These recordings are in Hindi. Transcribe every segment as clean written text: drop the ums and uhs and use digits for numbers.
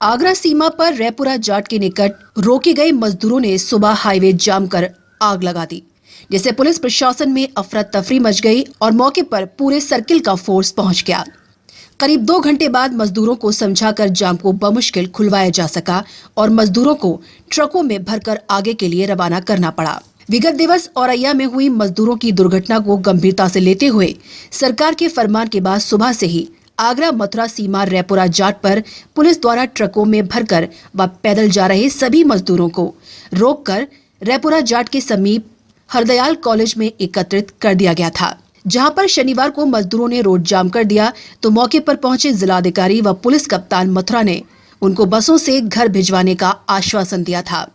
आगरा सीमा पर रैपुरा जाट के निकट रोके गए मजदूरों ने सुबह हाईवे जाम कर आग लगा दी, जिससे पुलिस प्रशासन में अफरा तफरी मच गई और मौके पर पूरे सर्किल का फोर्स पहुंच गया। करीब 2 घंटे बाद मजदूरों को समझाकर जाम को बमुश्किल खुलवाया जा सका और मजदूरों को ट्रकों में भरकर आगे के लिए रवाना करना पड़ा। विगत दिवस औरैया में हुई मजदूरों की दुर्घटना को गंभीरता से लेते हुए सरकार के फरमान के बाद सुबह से ही आगरा मथुरा सीमा रैपुरा जाट पर पुलिस द्वारा ट्रकों में भरकर व पैदल जा रहे सभी मजदूरों को रोककर रैपुरा जाट के समीप हरदयाल कॉलेज में एकत्रित कर दिया गया था, जहां पर शनिवार को मजदूरों ने रोड जाम कर दिया तो मौके पर पहुंचे जिलाधिकारी व पुलिस कप्तान मथुरा ने उनको बसों से घर भिजवाने का आश्वासन दिया था।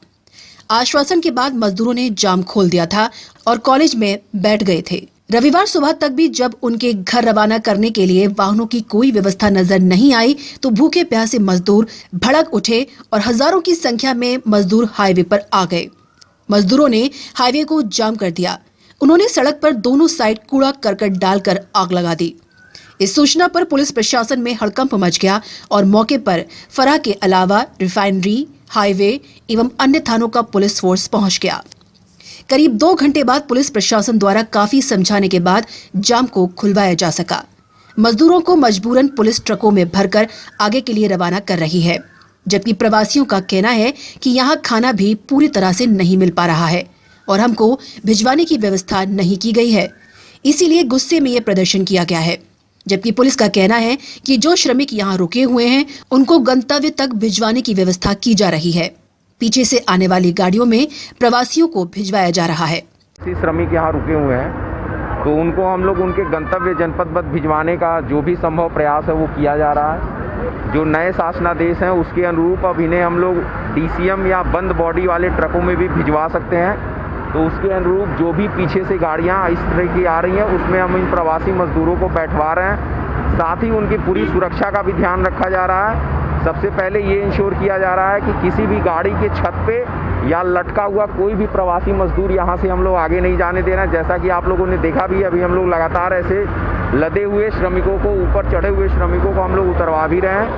आश्वासन के बाद मजदूरों ने जाम खोल दिया था और कॉलेज में बैठ गए थे। रविवार सुबह तक भी जब उनके घर रवाना करने के लिए वाहनों की कोई व्यवस्था नजर नहीं आई तो भूखे प्यासे मजदूर भड़क उठे और हजारों की संख्या में मजदूर हाईवे पर आ गए। मजदूरों ने हाईवे को जाम कर दिया। उन्होंने सड़क पर दोनों साइड कूड़ा करकट डालकर आग लगा दी। इस सूचना पर पुलिस प्रशासन में हड़कंप मच गया और मौके पर फराह के अलावा रिफाइनरी, हाईवे एवं अन्य थानों का पुलिस फोर्स पहुंच गया। करीब 2 घंटे बाद पुलिस प्रशासन द्वारा काफी समझाने के बाद जाम को खुलवाया जा सका। मजदूरों को मजबूरन पुलिस ट्रकों में भरकर आगे के लिए रवाना कर रही है, जबकि प्रवासियों का कहना है कि यहाँ खाना भी पूरी तरह से नहीं मिल पा रहा है और हमको भिजवाने की व्यवस्था नहीं की गई है, इसीलिए गुस्से में ये प्रदर्शन किया गया है। जबकि पुलिस का कहना है कि जो श्रमिक यहाँ रुके हुए हैं उनको गंतव्य तक भिजवाने की व्यवस्था की जा रही है। पीछे से आने वाली गाड़ियों में प्रवासियों को भिजवाया जा रहा है। श्रमिक यहाँ रुके हुए हैं तो उनको हम लोग उनके गंतव्य जनपद भिजवाने का जो भी संभव प्रयास है वो किया जा रहा है। जो नए शासनादेश हैं उसके अनुरूप अब इन्हें हम लोग DCM या बंद बॉडी वाले ट्रकों में भी भिजवा सकते हैं। तो उसके अनुरूप जो भी पीछे से गाड़ियाँ इस तरह की आ रही हैं उसमें हम इन प्रवासी मजदूरों को बैठवा रहे हैं। साथ ही उनकी पूरी सुरक्षा का भी ध्यान रखा जा रहा है। सबसे पहले ये इंश्योर किया जा रहा है कि किसी भी गाड़ी के छत पे या लटका हुआ कोई भी प्रवासी मजदूर यहाँ से हम लोग आगे नहीं जाने देना। जैसा कि आप लोगों ने देखा भी, अभी हम लोग लगातार ऐसे लदे हुए श्रमिकों को, ऊपर चढ़े हुए श्रमिकों को हम लोग उतरवा भी रहे हैं।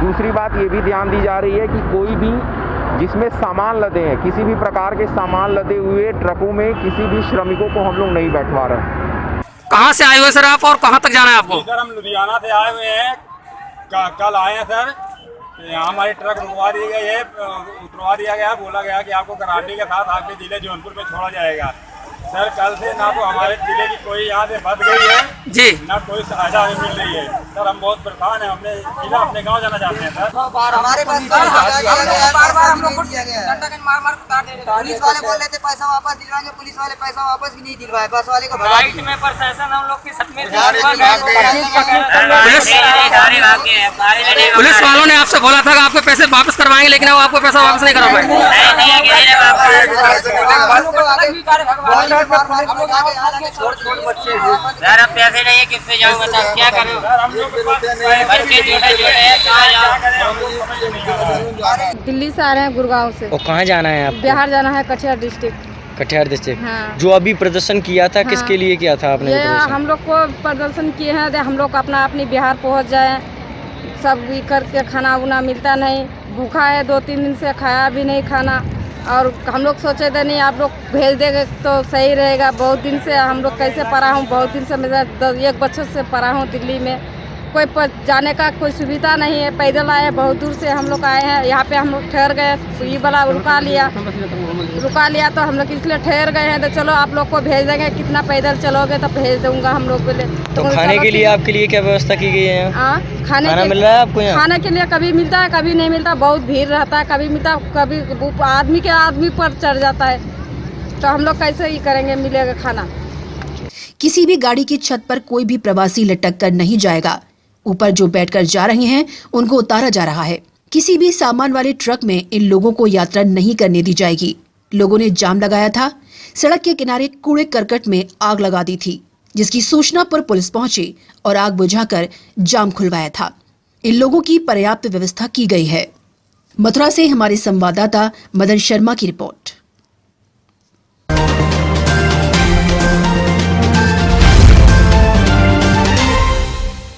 दूसरी बात ये भी ध्यान दी जा रही है कि कोई भी जिसमें सामान लदे हैं, किसी भी प्रकार के सामान लदे हुए ट्रकों में किसी भी श्रमिकों को हम लोग नहीं बैठवा रहे हैं। कहाँ से आए हुए सर आप और कहाँ तक जाना है आपको? सर हम लुधियाना से आए हुए हैं, कल आए हैं सर। यहाँ हमारे ट्रक रुकवा दिए गए है, उतरवा दिया गया, बोला गया कि आपको गारंटी के साथ आपके जिले जौनपुर में छोड़ा जाएगा। सर कल से ना तो हमारे जिले की कोई यहाँ से बच गई है जी, ना कोई सहायता हमें मिल रही है। सर हम बहुत परेशान हैं, हमने जिला अपने गाँव जाना चाहते हैं। सर हमारे पास पुलिस वाले बोल रहे थे पैसा वापस दिलवाएंगे, पुलिस वाले पैसा वापस भी नहीं दिलवाए, बस वाले को में प्रशासन हम लोग के साथ में पुलिस वालों ने आपसे बोला था कि आपके पैसे वापस करवाएंगे, लेकिन वो आपको पैसा वापस नहीं करा पाए। यार अब पैसे नहीं है, किससे जाऊँ बता, क्या करूँ? बच्चे छोटे हैं, कहाँ जाऊँ? दिल्ली से आ रहे हैं, गुड़गांव से। और कहाँ जाना है आपको? बिहार जाना है, कटिहार डिस्ट्रिक्ट। कटिहार डिस्ट्रिक्ट। हाँ। जो अभी प्रदर्शन किया था किसके लिए किया था आपने? ये हम लोग को प्रदर्शन किए हैं, हम लोग अपना अपनी बिहार पहुँच जाए। सब भी करके खाना उना मिलता नहीं, भूखा है, 2-3 दिन से खाया भी नहीं खाना। और हम लोग सोचे थे नहीं आप लोग भेज देंगे तो सही रहेगा। बहुत दिन से हम लोग कैसे पढ़ा हूँ, बहुत दिन से मेरा 1 बच्चों से पढ़ा हूँ दिल्ली में। कोई जाने का कोई सुविधा नहीं है, पैदल आए, बहुत दूर से हम लोग आए हैं। यहाँ पे हम लोग ठहर गए, ये वाला रुका लिया तो हम लोग इसलिए ठहर गए हैं। तो चलो आप लोग को भेज देंगे, कितना पैदल चलोगे तो भेज दूंगा हम लोग के लिए। तो खाने के लिए आपके लिए क्या व्यवस्था की गई है? खाना मिल रहा है आपको यहाँ? खाने के लिए कभी मिलता है, कभी नहीं मिलता, बहुत भीड़ रहता है। कभी मिलता, कभी आदमी के आदमी पर चढ़ जाता है। तो हम लोग कैसे ही करेंगे, मिलेगा खाना? किसी भी गाड़ी की छत पर कोई भी प्रवासी लटक कर नहीं जाएगा। ऊपर जो बैठकर जा रहे हैं उनको उतारा जा रहा है। किसी भी सामान वाले ट्रक में इन लोगों को यात्रा नहीं करने दी जाएगी। लोगों ने जाम लगाया था, सड़क के किनारे कूड़े करकट में आग लगा दी थी, जिसकी सूचना पर पुलिस पहुंची और आग बुझाकर जाम खुलवाया था। इन लोगों की पर्याप्त व्यवस्था की गई है। मथुरा से हमारे संवाददाता मदन शर्मा की रिपोर्ट।